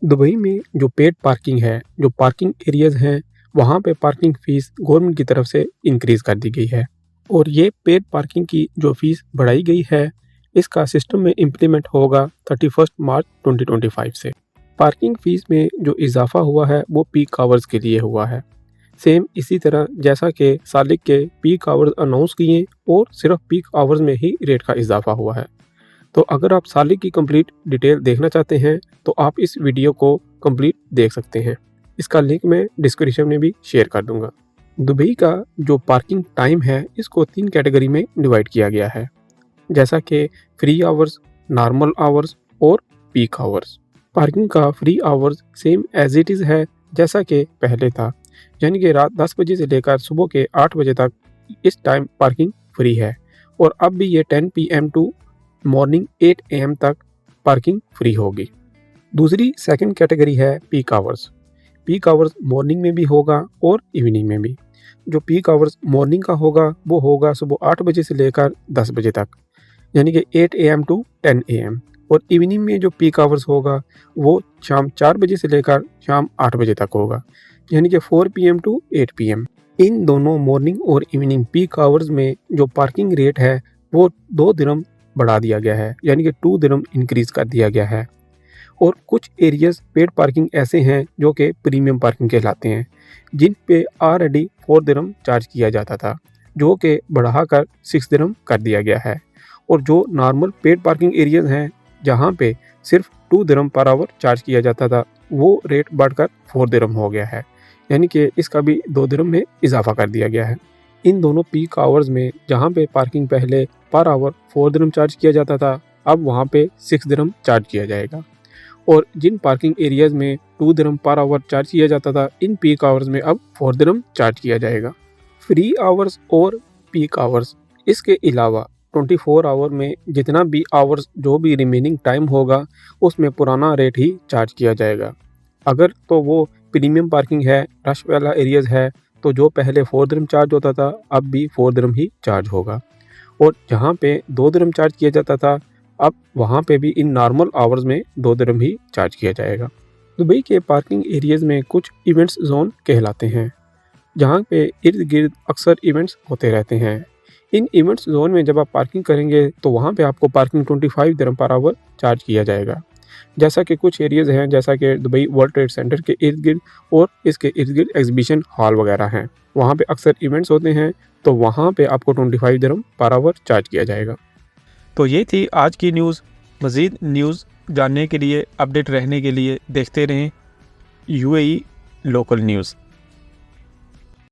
Dubai में जो paid parking है, जो पार्किंग एरियाज़ हैं, वहाँ पे पार्किंग फ़ीस गवर्नमेंट की तरफ से इंक्रीज़ कर दी गई है और ये पेड पार्किंग की जो फ़ीस बढ़ाई गई है, इसका सिस्टम में इम्प्लीमेंट होगा 31 मार्च 2025 से। पार्किंग फ़ीस में जो इज़ाफ़ा हुआ है, वो पीक आवर्स के लिए हुआ है। सेम इसी तरह जैसा कि सालिक के पीक आवर्स अनाउंस किए और सिर्फ पीक आवर्स में ही रेट का इज़ाफ़ा हुआ है। तो अगर आप सालिक की कंप्लीट डिटेल देखना चाहते हैं तो आप इस वीडियो को कंप्लीट देख सकते हैं। इसका लिंक मैं डिस्क्रिप्शन में भी शेयर कर दूंगा। दुबई का जो पार्किंग टाइम है इसको 3 कैटेगरी में डिवाइड किया गया है, जैसा कि फ्री आवर्स, नॉर्मल आवर्स और पीक आवर्स। पार्किंग का free hours same as it is है जैसा कि पहले था, यानी कि रात 10 बजे से लेकर सुबह के 8 बजे तक इस टाइम पार्किंग फ्री है और अब भी ये 10 PM टू मॉर्निंग 8 AM तक पार्किंग फ्री होगी। दूसरी सेकंड कैटेगरी है peak hours. Peak hours morning में भी होगा और इवनिंग में भी। जो पीक आवर्स मॉर्निंग का होगा वो होगा सुबह 8 बजे से लेकर 10 बजे तक, यानी कि 8 AM टू 10 AM। और इवनिंग में जो पीक आवर्स होगा वो शाम 4 बजे से लेकर शाम 8 बजे तक होगा, यानी कि 4 PM टू 8 PM। इन दोनों मॉर्निंग और इवनिंग पीक आवर्स में जो पार्किंग रेट है वो 2 दिरहम बढ़ा दिया गया है, यानी कि 2 दिरहम इंक्रीज़ कर दिया गया है। और कुछ एरियाज़ पेड पार्किंग ऐसे हैं जो कि प्रीमियम पार्किंग कहलाते हैं, जिन पे ऑलरेडी 4 दिरहम चार्ज किया जाता था, जो कि बढ़ाकर 6 दिरहम कर दिया गया है। और जो नॉर्मल पेड पार्किंग एरियाज़ हैं, जहाँ पे सिर्फ 2 दिरहम पर आवर चार्ज किया जाता था, वो रेट बढ़कर 4 दिरहम हो गया है, यानी कि इसका भी 2 दिरहम में इजाफा कर दिया गया है। इन दोनों पीक आवर्स में जहाँ पे पार्किंग पहले पर आवर 4 दिरहम चार्ज किया जाता था, अब वहाँ पे 6 दिरहम चार्ज किया जाएगा। और जिन पार्किंग एरियाज़ में 2 दिरहम पर आवर चार्ज किया जाता था, इन पीक आवर्स में अब 4 दिरहम चार्ज किया जाएगा। फ्री आवर्स और पीक आवर्स, इसके अलावा 24 आवर में जितना भी आवर्स जो भी रिमेनिंग टाइम होगा उसमें पुराना रेट ही चार्ज किया जाएगा। अगर तो वो प्रीमियम पार्किंग है, रश वाला एरियाज़ है, तो जो पहले 4 दिरहम चार्ज होता था अब भी 4 दिरहम ही चार्ज होगा। और जहाँ पे 2 दिरहम चार्ज किया जाता था, अब वहाँ पे भी इन नॉर्मल आवर्स में 2 दिरहम ही चार्ज किया जाएगा। दुबई के पार्किंग एरियाज़ में कुछ इवेंट्स जोन कहलाते हैं, जहाँ पे इर्द गिर्द अक्सर इवेंट्स होते रहते हैं। इन इवेंट्स जोन में जब आप पार्किंग करेंगे तो वहाँ पे आपको पार्किंग 25 दिरहम पर आवर चार्ज किया जाएगा। जैसा कि कुछ एरियाज़ हैं, जैसा कि दुबई वर्ल्ड ट्रेड सेंटर के इर्द गिर्द और इसके इर्द गिर्द एग्जीबिशन हॉल वगैरह हैं, वहाँ पे अक्सर इवेंट्स होते हैं, तो वहाँ पे आपको 25 दिरहम पर आवर चार्ज किया जाएगा। तो ये थी आज की न्यूज़। मज़ीद न्यूज़ जानने के लिए, अपडेट रहने के लिए देखते रहें UAE लोकल न्यूज़।